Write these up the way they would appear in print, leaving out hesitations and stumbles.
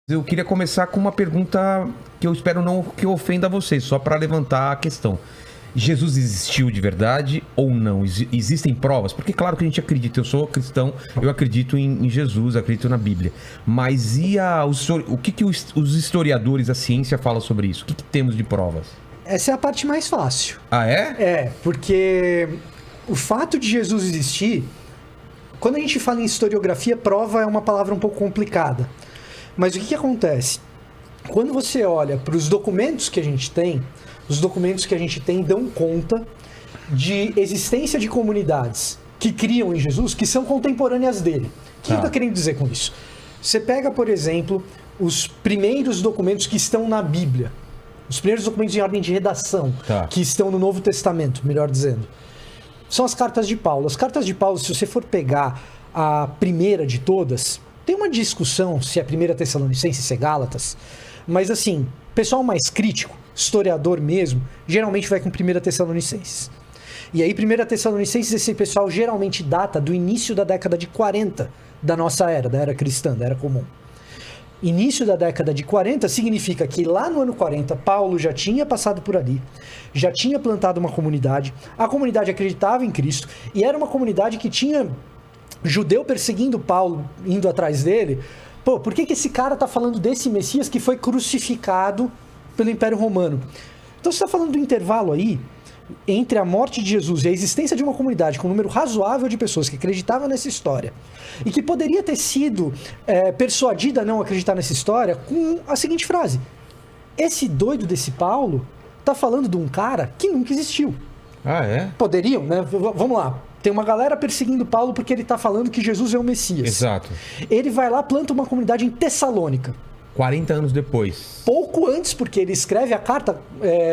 Eu queria começar com uma pergunta que eu espero não que ofenda vocês, só para levantar a questão. Jesus existiu de verdade ou não? Existem provas? Porque claro que a gente acredita, eu sou cristão, eu acredito em Jesus, acredito na Bíblia. Mas o que os historiadores, a ciência fala sobre isso? O que temos de provas? Essa é a parte mais fácil. Ah, é? É, porque o fato de Jesus existir, quando a gente fala em historiografia, prova é uma palavra um pouco complicada. Mas o que acontece? Quando você olha para os documentos que a gente tem, os documentos que a gente tem dão conta de existência de comunidades que criam em Jesus, que são contemporâneas dele. O que eu estou querendo dizer com isso? Você pega, por exemplo, os primeiros documentos que estão na Bíblia, os primeiros documentos em ordem de redação, que estão no Novo Testamento, melhor dizendo, são as cartas de Paulo. As cartas de Paulo, se você for pegar a primeira de todas, tem uma discussão se é a primeira Tessalonicense, se é Gálatas, mas assim, pessoal mais crítico, historiador mesmo, geralmente vai com 1 Tessalonicenses. E aí 1 Tessalonicenses, esse pessoal geralmente data do início da década de 40 da nossa era, da era cristã, da era comum. Início da década de 40 significa que lá no ano 40, Paulo já tinha passado por ali, já tinha plantado uma comunidade, a comunidade acreditava em Cristo, e era uma comunidade que tinha judeu perseguindo Paulo, indo atrás dele. Pô, por que esse cara tá falando desse Messias que foi crucificado pelo Império Romano? Então você está falando do intervalo aí entre a morte de Jesus e a existência de uma comunidade com um número razoável de pessoas que acreditavam nessa história e que poderia ter sido persuadida a não acreditar nessa história com a seguinte frase: esse doido desse Paulo tá falando de um cara que nunca existiu. Ah, é? Poderiam, né? Vamos lá. Tem uma galera perseguindo Paulo porque ele tá falando que Jesus é o Messias. Exato. Ele vai lá, planta uma comunidade em Tessalônica. 40 anos depois. Pouco antes, porque ele escreve a carta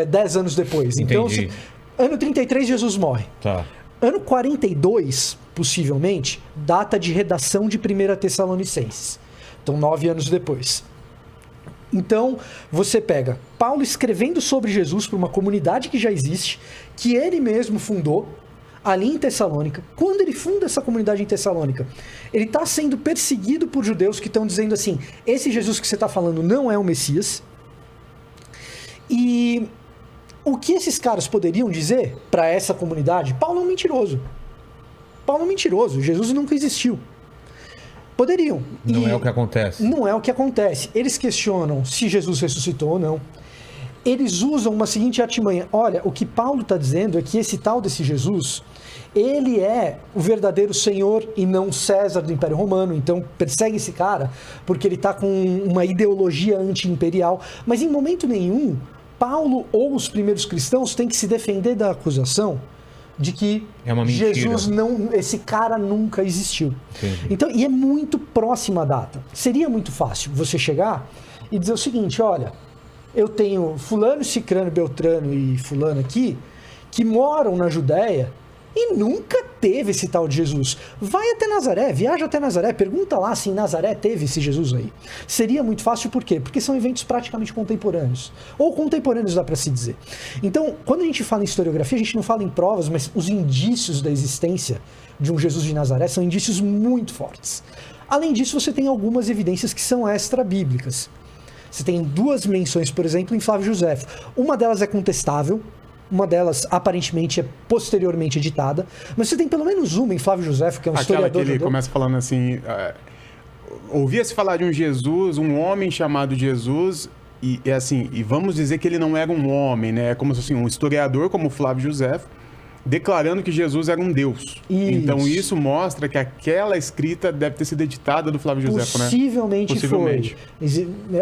10 anos depois. Entendi. Então, ano 33, Jesus morre. Tá. Ano 42, possivelmente, data de redação de 1 Tessalonicenses. Então, 9 anos depois. Então, você pega Paulo escrevendo sobre Jesus para uma comunidade que já existe, que ele mesmo fundou, ali em Tessalônica. Quando ele funda essa comunidade em Tessalônica, ele está sendo perseguido por judeus que estão dizendo assim: esse Jesus que você está falando não é o Messias. E o que esses caras poderiam dizer para essa comunidade? Paulo é um mentiroso. Paulo é um mentiroso. Jesus nunca existiu. Poderiam. Não é o que acontece. Não é o que acontece. Eles questionam se Jesus ressuscitou ou não. Eles usam uma seguinte artimanha: olha, o que Paulo está dizendo é que esse tal desse Jesus, ele é o verdadeiro Senhor e não César do Império Romano, então persegue esse cara porque ele está com uma ideologia anti-imperial. Mas em momento nenhum, Paulo ou os primeiros cristãos têm que se defender da acusação de que Jesus não, esse cara nunca existiu. Entendi. Então, e é muito próxima a data. Seria muito fácil você chegar e dizer o seguinte: olha, eu tenho fulano, cicrano, beltrano e fulano aqui que moram na Judéia e nunca teve esse tal de Jesus. Vai até Nazaré, viaja até Nazaré, pergunta lá se em Nazaré teve esse Jesus aí. Seria muito fácil, por quê? Porque são eventos praticamente contemporâneos. Ou contemporâneos, dá para se dizer. Então, quando a gente fala em historiografia, a gente não fala em provas, mas os indícios da existência de um Jesus de Nazaré são indícios muito fortes. Além disso, você tem algumas evidências que são extra-bíblicas. Você tem duas menções, por exemplo, em Flávio Josefo. Uma delas é contestável, uma delas aparentemente é posteriormente editada, mas você tem pelo menos uma em Flávio Josefo, que é um historiador. Aquela que ele começa falando assim: ouvia-se falar de um Jesus, um homem chamado Jesus, e vamos dizer que ele não era um homem, né? É como se assim, um historiador como Flávio Josefo, declarando que Jesus era um Deus. Isso. Então isso mostra que aquela escrita deve ter sido editada do Flávio Josefo, né? Possivelmente foi.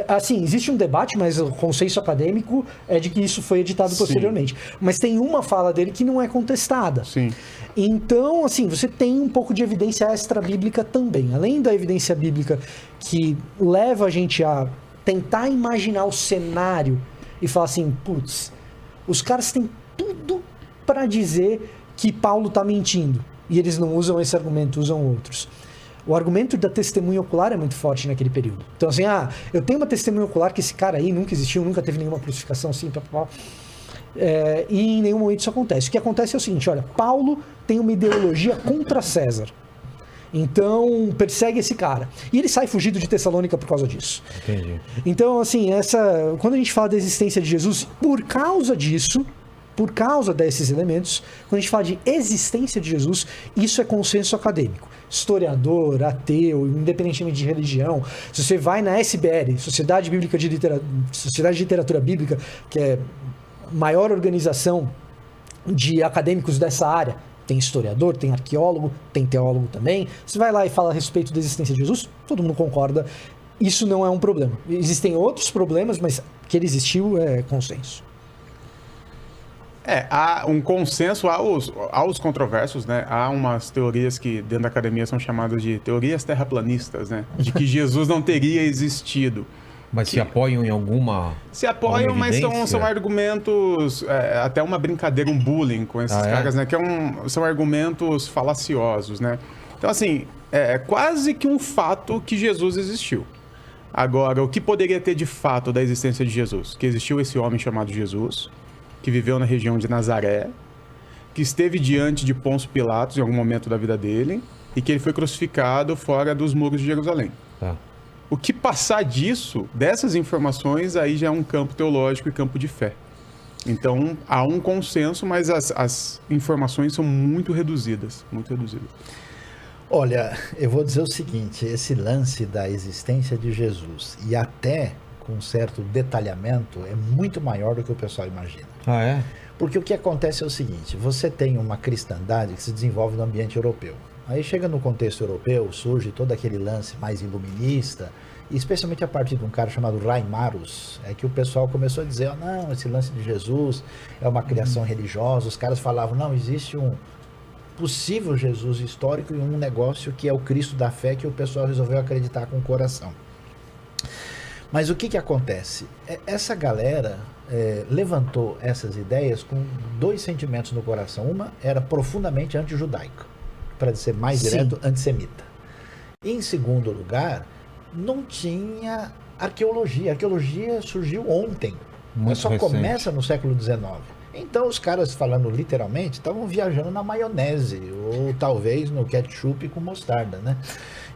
Assim, existe um debate, mas o consenso acadêmico é de que isso foi editado posteriormente. Mas tem uma fala dele que não é contestada. Sim. Então, assim, você tem um pouco de evidência extra-bíblica também. Além da evidência bíblica que leva a gente a tentar imaginar o cenário e falar assim: putz, os caras têm tudo para dizer que Paulo está mentindo. E eles não usam esse argumento, usam outros. O argumento da testemunha ocular é muito forte naquele período. Então, assim, eu tenho uma testemunha ocular que esse cara aí nunca existiu, nunca teve nenhuma crucificação, assim, e em nenhum momento isso acontece. O que acontece é o seguinte: olha, Paulo tem uma ideologia contra César. Então, persegue esse cara. E ele sai fugido de Tessalônica por causa disso. Entendi. Então, assim, quando a gente fala da existência de Jesus, por causa disso, por causa desses elementos, quando a gente fala de existência de Jesus, isso é consenso acadêmico. Historiador, ateu, independentemente de religião. Se você vai na SBL, Sociedade de Literatura Bíblica, que é a maior organização de acadêmicos dessa área, tem historiador, tem arqueólogo, tem teólogo também. Você vai lá e fala a respeito da existência de Jesus, todo mundo concorda. Isso não é um problema. Existem outros problemas, mas que ele existiu é consenso. Há um consenso, há os controversos, né? Há umas teorias que dentro da academia são chamadas de teorias terraplanistas, né? De que Jesus não teria existido. Mas se apoiam em alguma... Se apoiam, mas são argumentos, até uma brincadeira, um bullying com esses caras, né? Que são argumentos falaciosos, né? Então, assim, é quase que um fato que Jesus existiu. Agora, o que poderia ter de fato da existência de Jesus? Que existiu esse homem chamado Jesus, que viveu na região de Nazaré, que esteve diante de Pôncio Pilatos em algum momento da vida dele, e que ele foi crucificado fora dos muros de Jerusalém. Tá. O que passar disso, dessas informações, aí já é um campo teológico e campo de fé. Então, há um consenso, mas as informações são muito reduzidas, muito reduzidas. Olha, eu vou dizer o seguinte, esse lance da existência de Jesus, e até com um certo detalhamento, é muito maior do que o pessoal imagina. Ah, é? Porque o que acontece é o seguinte, você tem uma cristandade que se desenvolve no ambiente europeu. Aí chega no contexto europeu, surge todo aquele lance mais iluminista, e especialmente a partir de um cara chamado Reimarus, é que o pessoal começou a dizer, não, esse lance de Jesus é uma criação religiosa, os caras falavam, não, existe um possível Jesus histórico e um negócio que é o Cristo da fé que o pessoal resolveu acreditar com o coração. Mas o que acontece? Essa galera levantou essas ideias com dois sentimentos no coração. Uma era profundamente antijudaica, para ser mais direto, antissemita. E, em segundo lugar, não tinha arqueologia. A arqueologia surgiu ontem. Ela só começa no século XIX. Então, os caras, falando literalmente, estavam viajando na maionese, ou talvez no ketchup com mostarda, né?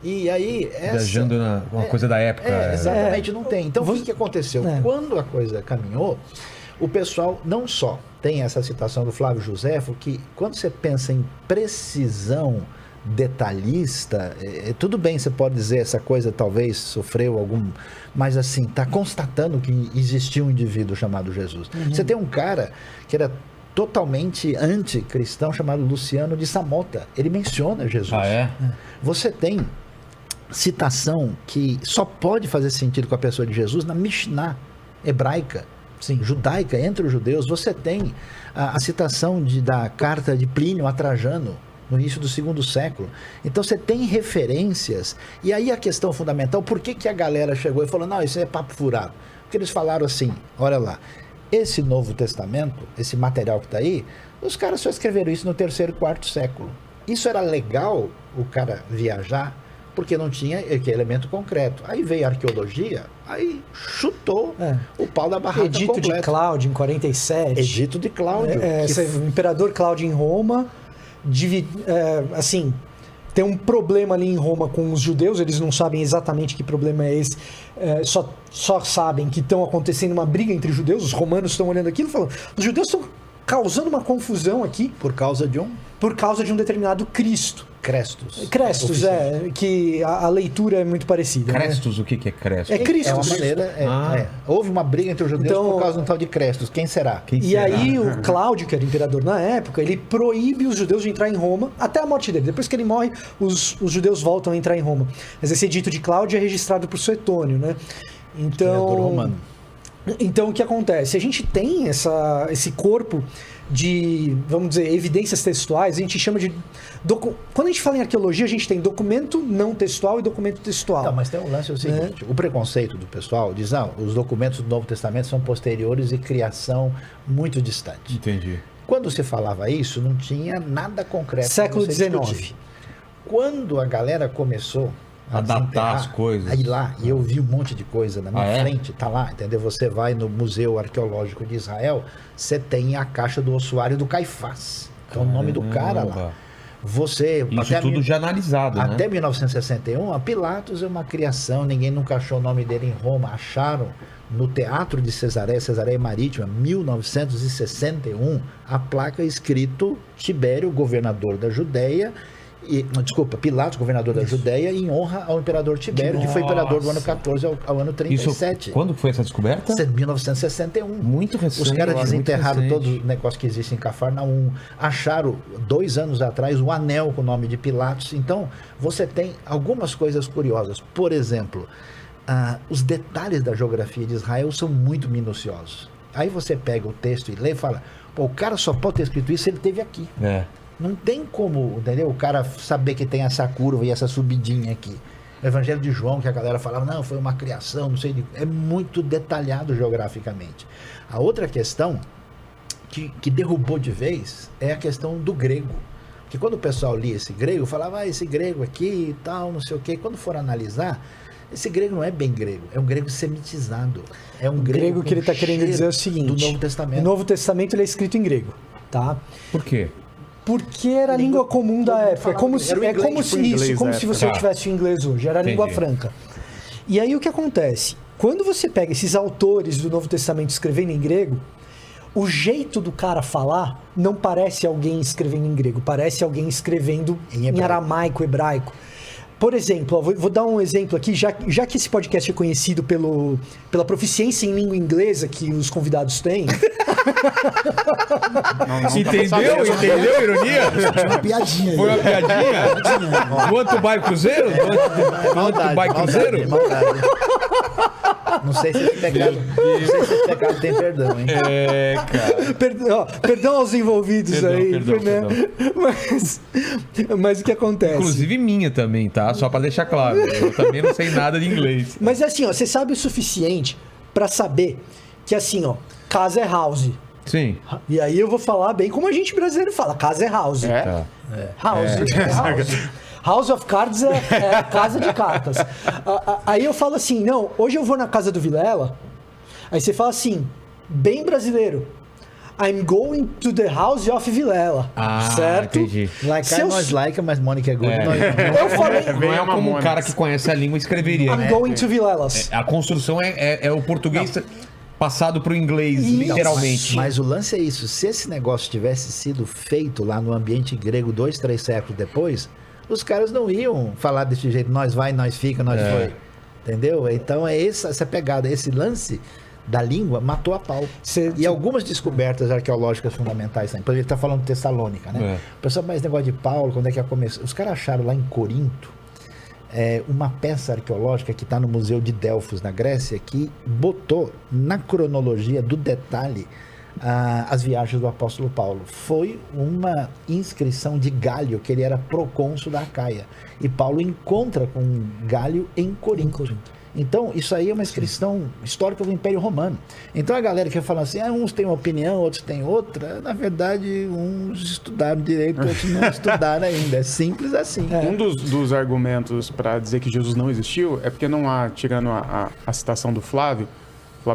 E aí... Viajando na uma coisa da época. Exatamente, não tem. Então, o que aconteceu? Quando a coisa caminhou, o pessoal não só tem essa citação do Flávio Josefo, que quando você pensa em precisão detalhista, tudo bem, você pode dizer essa coisa talvez sofreu algum, mas assim, está constatando que existiu um indivíduo chamado Jesus. Você tem um cara que era totalmente anticristão chamado Luciano de Samota, ele menciona Jesus. Ah, é? Você tem citação que só pode fazer sentido com a pessoa de Jesus na Mishnah hebraica, judaica, entre os judeus. Você tem a citação da carta de Plínio a Trajano, no início do segundo século. Então você tem referências, e aí a questão fundamental, por que a galera chegou e falou, não, isso é papo furado? Porque eles falaram assim, olha lá, esse Novo Testamento, esse material que está aí, os caras só escreveram isso no terceiro e quarto século. Isso era legal, o cara viajar, porque não tinha elemento concreto. Aí veio a arqueologia, aí chutou o pau da barraca Edito completo. de Cláudio, em 47. Edito de Cláudio. O imperador Cláudio em Roma, assim, tem um problema ali em Roma com os judeus, eles não sabem exatamente que problema é esse, só sabem que estão acontecendo uma briga entre judeus, os romanos estão olhando aquilo e falando, os judeus estão causando uma confusão aqui. Por causa de um determinado Cristo. Crestus, que a leitura é muito parecida. Crestus, né? O que é Crestus? É Cristo. É uma maneira. Houve uma briga entre os judeus por causa de um tal de Crestus. Quem será? Aí o Cláudio, que era imperador na época, ele proíbe os judeus de entrar em Roma até a morte dele. Depois que ele morre, os judeus voltam a entrar em Roma. Mas esse edito de Cláudio é registrado por Suetônio, né? Então, romano. Então, o que acontece? A gente tem esse corpo de, vamos dizer, evidências textuais, a gente chama de... Quando a gente fala em arqueologia, a gente tem documento não textual e documento textual. Não, mas tem um lance o seguinte, o preconceito do pessoal diz, os documentos do Novo Testamento são posteriores e criação muito distante. Entendi. Quando se falava isso, não tinha nada concreto. Século XIX. Quando a galera começou a datar as coisas. Aí lá, e eu vi um monte de coisa na minha frente, tá lá, entendeu? Você vai no Museu Arqueológico de Israel, você tem a caixa do ossuário do Caifás, que é o nome do cara lá. Você... Isso tudo já analisado, né? Até 1961, a Pilatos é uma criação, ninguém nunca achou o nome dele em Roma. Acharam no Teatro de Cesareia Marítima, 1961, a placa escrito Tibério, governador da Judéia, Pilatos, governador da Judéia, em honra ao imperador Tibério, que foi imperador do ano 14 ao ano 37. Quando foi essa descoberta? 1961. Muito recente. Os caras desenterraram muito todo o negócio que existe em Cafarnaum. Acharam, 2 anos atrás, o anel com o nome de Pilatos. Então, você tem algumas coisas curiosas. Por exemplo, os detalhes da geografia de Israel são muito minuciosos. Aí você pega o texto e lê e fala, pô, o cara só pode ter escrito isso se ele esteve aqui. Não tem como, entendeu? O cara saber que tem essa curva e essa subidinha aqui. O Evangelho de João, que a galera falava, não, foi uma criação, não sei, é muito detalhado geograficamente. A outra questão que derrubou de vez é a questão do grego. Porque quando o pessoal lia esse grego, falava, esse grego aqui e tal, não sei o quê. Quando for analisar, esse grego não é bem grego, é um grego semitizado. É um grego que ele está querendo dizer é o seguinte, do Novo Testamento. O Novo Testamento ele é escrito em grego, tá? Por quê? Porque era a língua comum da época. É como se você tivesse o inglês hoje. Era a língua franca. E aí o que acontece? Quando você pega esses autores do Novo Testamento escrevendo em grego, o jeito do cara falar não parece alguém escrevendo em grego. Parece alguém escrevendo em aramaico, hebraico. Por exemplo, vou dar um exemplo aqui, já que esse podcast é conhecido pela proficiência em língua inglesa que os convidados têm. Entendeu a ironia? Foi uma piadinha. Foi uma piadinha? Want to buy Cruzeiro? Want to buy Cruzeiro? Não sei se esse pecado tem perdão, hein? Cara. Perdão aos envolvidos perdão. Mas o que acontece? Inclusive minha também, tá? Só pra deixar claro. Eu também não sei nada de inglês. Mas assim, você sabe o suficiente pra saber que assim, casa é house. Sim. E aí eu vou falar bem como a gente brasileiro fala, casa é house. House. House of Cards é a casa de cartas. Aí eu falo assim, não, hoje eu vou na casa do Vilela. Aí você fala assim, bem brasileiro. I'm going to the house of Vilela. Certo? Entendi. Nós mas Mônica é good. Eu falei... Não é como um cara que conhece a língua escreveria. I'm going to Vilelas. A construção é o português passado pro inglês, literalmente. Mas o lance é isso. Se esse negócio tivesse sido feito lá no ambiente grego 2, 3 séculos depois, os caras não iam falar desse jeito, nós vai, nós fica, nós foi. Entendeu? Então é essa pegada, esse lance da língua matou a pau. E algumas descobertas arqueológicas fundamentais também. Por exemplo, ele está falando de Tessalônica, né? O pessoal, mas negócio de Paulo, quando é que ia começar? Os caras acharam lá em Corinto uma peça arqueológica que está no Museu de Delfos, na Grécia, que botou na cronologia do detalhe as viagens do apóstolo Paulo. Foi uma inscrição de Gálio, que ele era procônsul da Acaia. E Paulo encontra com Gálio em Corinto. Então, isso aí é uma inscrição histórica do Império Romano. Então, a galera que fala assim, uns têm uma opinião, outros têm outra, na verdade, uns estudaram direito, outros não estudaram ainda. É simples assim. Um dos argumentos para dizer que Jesus não existiu é porque não há, tirando a citação do Flávio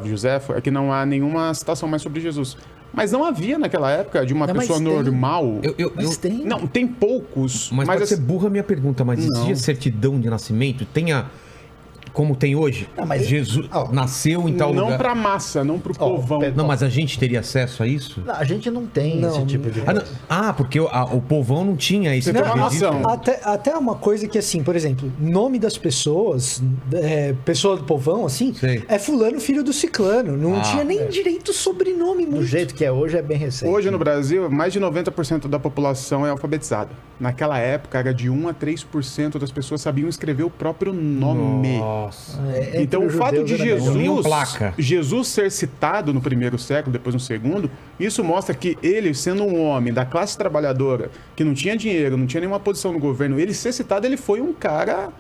Joséfo, é que não há nenhuma citação mais sobre Jesus. Mas não havia naquela época de uma pessoa normal. Tem. Não, tem poucos. Mas pode ser burra a minha pergunta, mas existia certidão de nascimento? Como tem hoje? Jesus nasceu em tal lugar. Não pra massa, não pro povão. Não, mas a gente teria acesso a isso? Não, a gente não tem esse tipo de coisa. Porque o povão não tinha esse tipo de registro. Até uma coisa que, assim, por exemplo, nome das pessoas, pessoa do povão, assim, é fulano, filho do ciclano. Não tinha nem direito sobrenome. Do jeito que é hoje, é bem recente. Hoje no Brasil, mais de 90% da população é alfabetizada. Naquela época, era de 1 a 3% das pessoas sabiam escrever o próprio nome. Nossa. Então o fato de Jesus ser citado no primeiro século, depois no segundo, isso mostra que ele, sendo um homem da classe trabalhadora, que não tinha dinheiro, não tinha nenhuma posição no governo, ele ser citado, ele foi um cara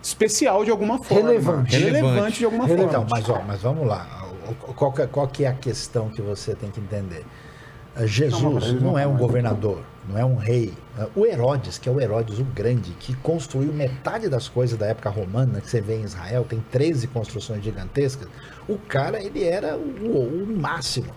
especial de alguma forma. Relevante de alguma forma. Então, mas vamos lá. Qual que é a questão que você tem que entender? Jesus não é um governador, não é um rei. O Herodes, que é o Herodes o Grande, que construiu metade das coisas da época romana, que você vê em Israel, tem 13 construções gigantescas, o cara, ele era o máximo.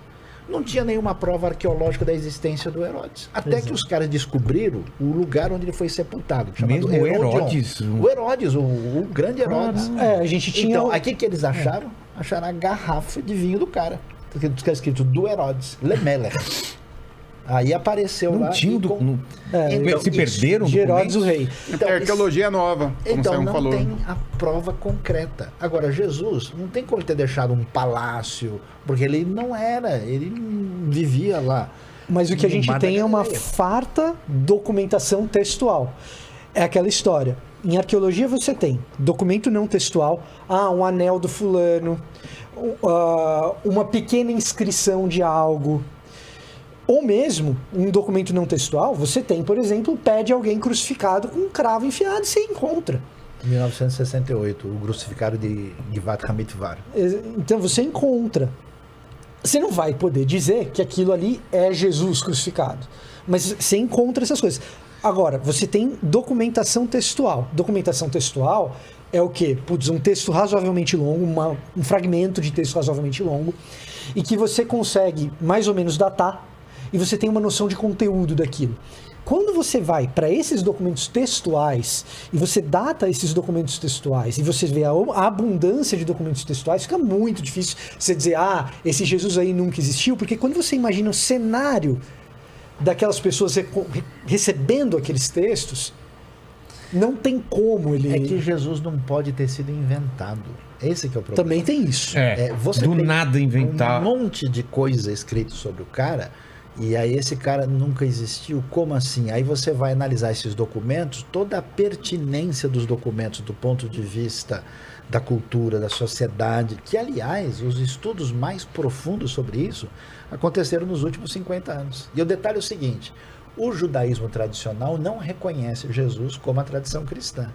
Não tinha nenhuma prova arqueológica da existência do Herodes. Até que os caras descobriram o lugar onde ele foi sepultado, chamado Mesmo o Herodes? O Herodes, o grande Herodes. A gente tinha... Então, aqui que eles acharam? Acharam a garrafa de vinho do cara. Que está escrito do Herodes, Lemelech. Aí apareceu Não lá. tinha... Então, se perderam de Herodes o rei. Então, a arqueologia é nova, como então o Sayão não falou. tem a prova concreta. Agora, Jesus não tem como ele ter deixado um palácio, porque ele não era, ele não vivia lá. Mas o que a no gente Mar da tem é uma Galileia. farta documentação textual. É aquela história. Em arqueologia você tem documento não textual, um anel do fulano, uma pequena inscrição de algo. Ou mesmo, um documento não textual, você tem, por exemplo, o pé de alguém crucificado com um cravo enfiado e você encontra. Em 1968, o crucificado de Givat Hamitvar. Então você encontra. Você não vai poder dizer que aquilo ali é Jesus crucificado, mas você encontra essas coisas. Agora, você tem documentação textual. Documentação textual é o quê? Putz, um texto razoavelmente longo, um fragmento de texto razoavelmente longo, e que você consegue mais ou menos datar, e você tem uma noção de conteúdo daquilo. Quando você vai para esses documentos textuais e você data esses documentos textuais e você vê a abundância de documentos textuais, fica muito difícil você dizer, esse Jesus aí nunca existiu, porque quando você imagina o cenário daquelas pessoas recebendo aqueles textos, não tem como ele... É que Jesus não pode ter sido inventado. Esse que é o problema. Também tem isso. Você do tem nada inventar. Um monte de coisa escrita sobre o cara, e aí esse cara nunca existiu. Como assim? Aí você vai analisar esses documentos, toda a pertinência dos documentos do ponto de vista da cultura, da sociedade, que, aliás, os estudos mais profundos sobre isso aconteceram nos últimos 50 anos. E o detalhe é o seguinte: o judaísmo tradicional não reconhece Jesus como a tradição cristã.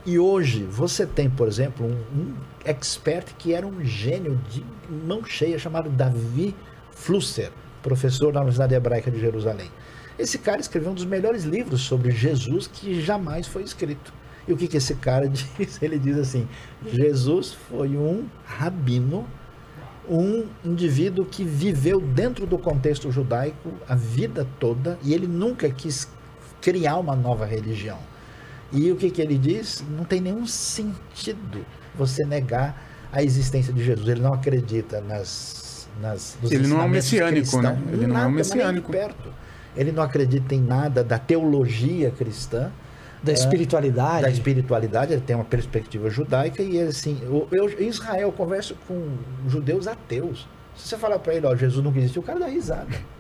E hoje você tem, por exemplo, um expert que era um gênio de mão cheia, chamado Davi Flusser, professor da Universidade Hebraica de Jerusalém. Esse cara escreveu um dos melhores livros sobre Jesus que jamais foi escrito. E o que esse cara diz? Ele diz assim: Jesus foi um rabino, um indivíduo que viveu dentro do contexto judaico a vida toda, e ele nunca quis criar uma nova religião. E o que ele diz? Não tem nenhum sentido você negar a existência de Jesus. Ele não acredita nos ele não é um ensinamentos messiânico, cristãos. né? Ele não é um Nada, messiânico. nem perto. Ele não acredita em nada da teologia cristã, Da espiritualidade. da espiritualidade. Ele tem uma perspectiva judaica, e assim, em Israel eu converso com judeus ateus. Se você falar para ele, Jesus nunca existiu, o cara dá risada.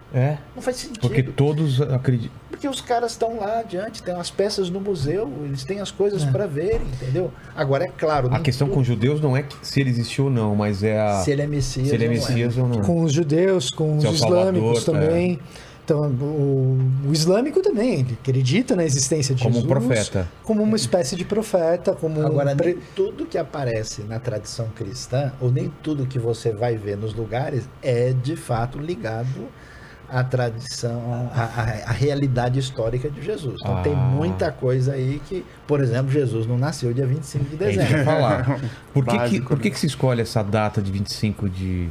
Não faz sentido. Porque todos acreditam. Porque os caras estão lá adiante, tem as peças no museu, eles têm as coisas para verem, entendeu? Agora, é claro... A questão com os judeus não é se ele existiu ou não, mas é se ele é Messias, se ele é Messias ou não. Com os judeus, com os Seu islâmicos Salvador, também. Então, o islâmico também, ele acredita na existência de Como um Jesus. profeta. Como uma espécie de profeta. Como Agora, nem tudo que aparece na tradição cristã, ou nem tudo que você vai ver nos lugares, é de fato ligado à tradição, à realidade histórica de Jesus. Então tem muita coisa aí que, por exemplo, Jesus não nasceu dia 25 de dezembro. Falar. Por Básico, que se escolhe essa data de 25 de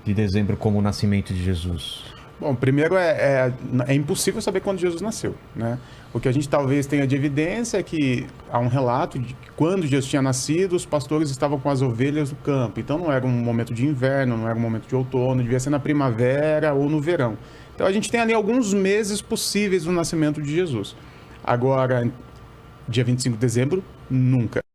dezembro como o nascimento de Jesus? Bom, primeiro é impossível saber quando Jesus nasceu, né? O que a gente talvez tenha de evidência é que há um relato de que quando Jesus tinha nascido, os pastores estavam com as ovelhas no campo. Então não era um momento de inverno, não era um momento de outono, devia ser na primavera ou no verão. Então a gente tem ali alguns meses possíveis do nascimento de Jesus. Agora, dia 25 de dezembro, nunca.